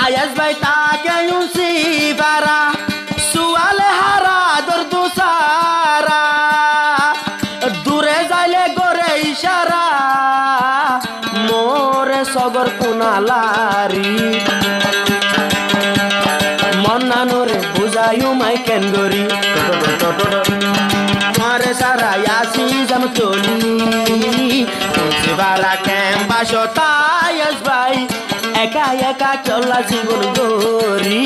আয়াজ ভাই তাকে উনসি বারা সুয়ালে হারা দর্দু সারা দূরে যাইলে গরে ইশারা মোরে সগর কুনালারি মন্নানোরে বুঝায়ু মাই কেন গরি তোমারে সারা ইয়াসি জাম চলি বারা ক্যাম্পা সতায়াস ভাই একা একা চলা জীবন গরি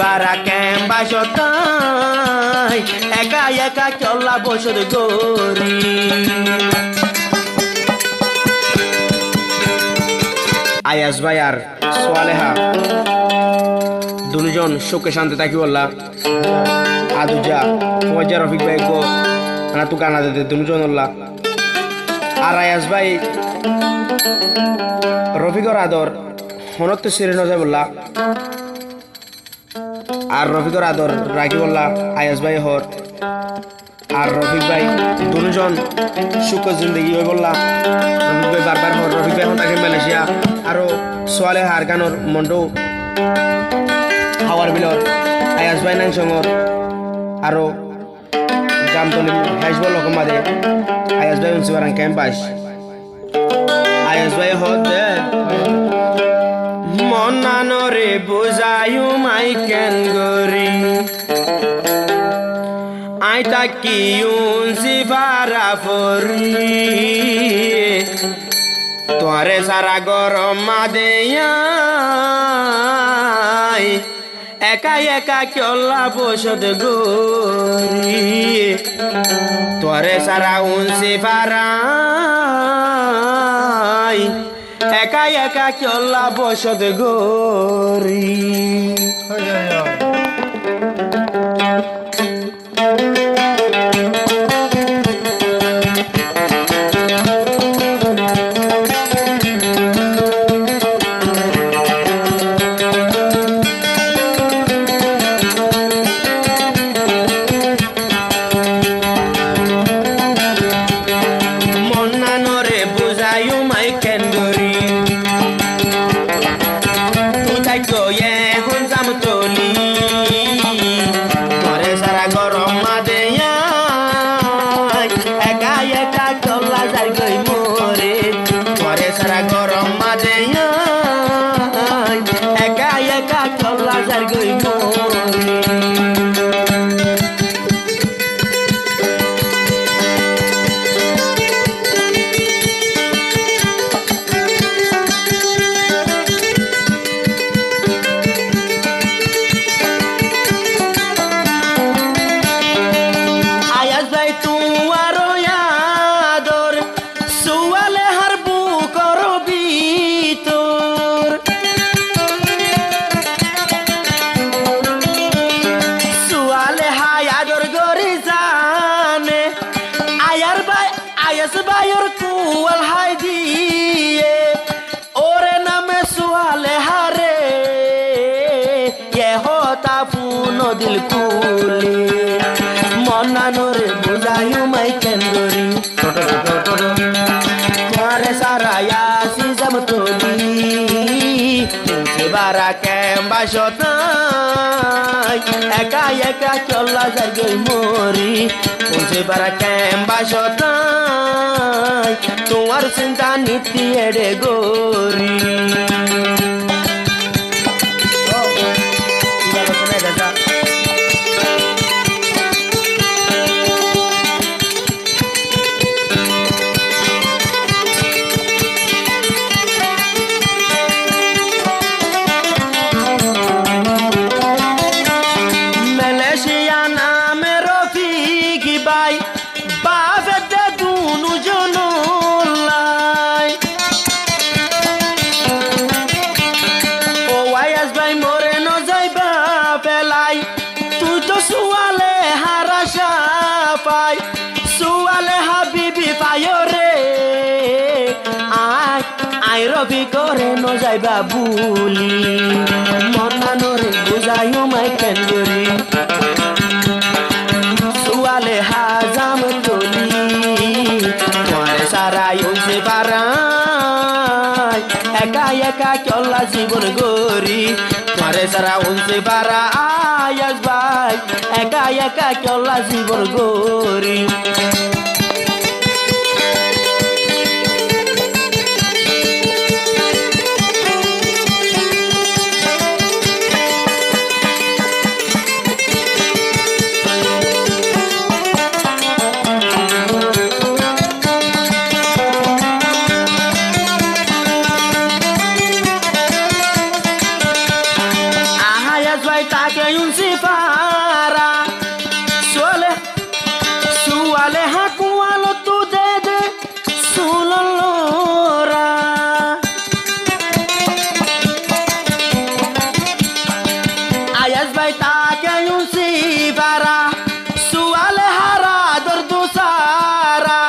বারা ক্যাম্পা সতাই একা একা চলা বছর গরি আয়াস ভাই আর সোয়ালেহা দুজন সুখে শান্তি থাকি বললা আদুজা ফজা রফিক ভাই গো না তু গানা দিতে দুজন বললা আর আয়াস ভাই রফিকর আদর হনত সিরে নজা বললা আর রফিকর আদর রাখি বললা আয়াস ভাই হর আর রফিক ভাই দুজন সুখ জিন্দগি হয়ে বললা রফিক ভাই বারবার হর রফিক ভাই থাকে মালয়েশিয়া আরো সোয়ালে হার গানোর মন্ডু হাওয়ার বিলর আয়াস ভাই নাং সঙ্গর আরো জামতলি হাইসবল লকমাদে আয়াস ভাই উনসিবারাং ক্যাম্পাস আয়াস ভাই হতে মনানরে বুঝায়ু মাই কেন গরি আইতা কি উনসিবারা ফরি তোরে সারা গরম মাদেয়াই একা একা চলা বসত গরি তোরে সারা উনসি পারাই একা একা চলা বসত গরি দিল কুলি মনানোরে বুঝায়ু মাই কেন গরি তোমারে সারা ইয়াসি জাম তোলি বারা ক্যাম্বা সতাই একা একা চলা যাই গই মরি বারা ক্যাম্বা সতাই তোমার চিন্তা নীতি এড়ে গরি রবি করে ন যাইবা বুলি মনানোরে বুঝায়ু মাই কেন গরি সুয়ালে হাজাম তোলি তোমারে সারাই হইছে পারাই একা একা চলা জীবন গরি গরি তোমারে সারা উনছে বারা আয়াস ভাই একা একা চলা জীবন গরি taque un sifara suale hakualo tu dede sulolora ayas bai taque un sifara suale hara dordu sara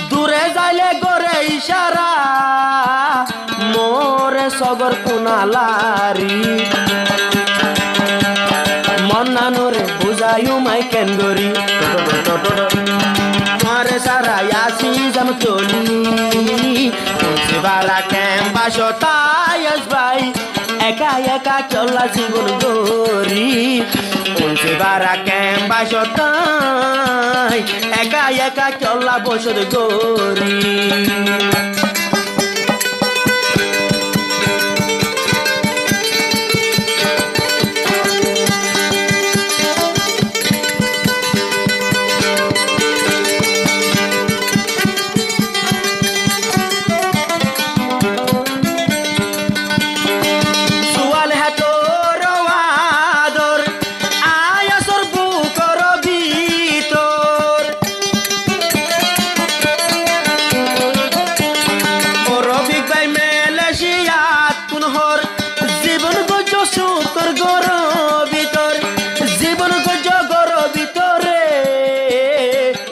dure jaile gore ishara more sogor kunalari মন্নানোরে বুঝায়ু মাই কেন গরি তোমারে সারা আসি জাম চলি তুলসি বারা কেম বাসতায়াস ভাই একা একা চলা জীবন গরি তুলসি বারা কেম বাসতাই একা একা চলা বসত গরি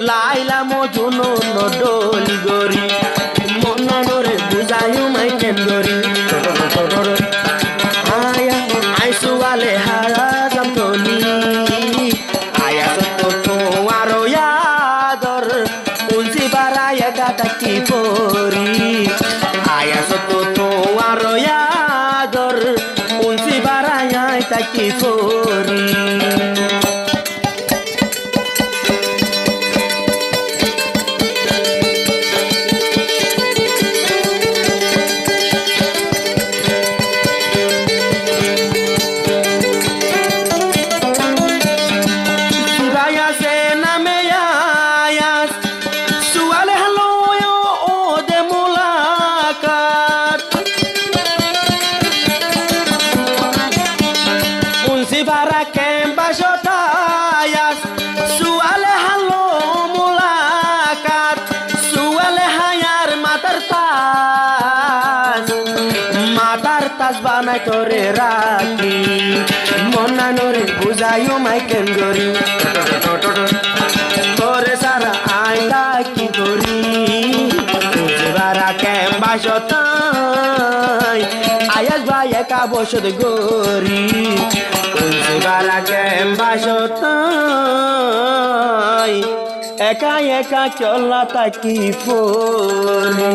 লাইলা মজনু নডলি গরি মন্নানোরে বুঝায়ু মাই কেন গরি আয়া আইসু আলে হারা জামতলি আয়া সত্য তোমারো ইয়াদর উলসি বারা একা তাকি পরি আয়া সত্য তোমারো ইয়াদর উলসি বারা তাকি পরি Para quem baixou taias, suale halo mulakat, suale hayar matar tas banai tore raki, mona nore buzayu mai kengori, tore sara aida ki gori, para quem baixou tai, ayas vai acabou de gori. বারা কেম বাসতাই একা একা চলা তাকি পরি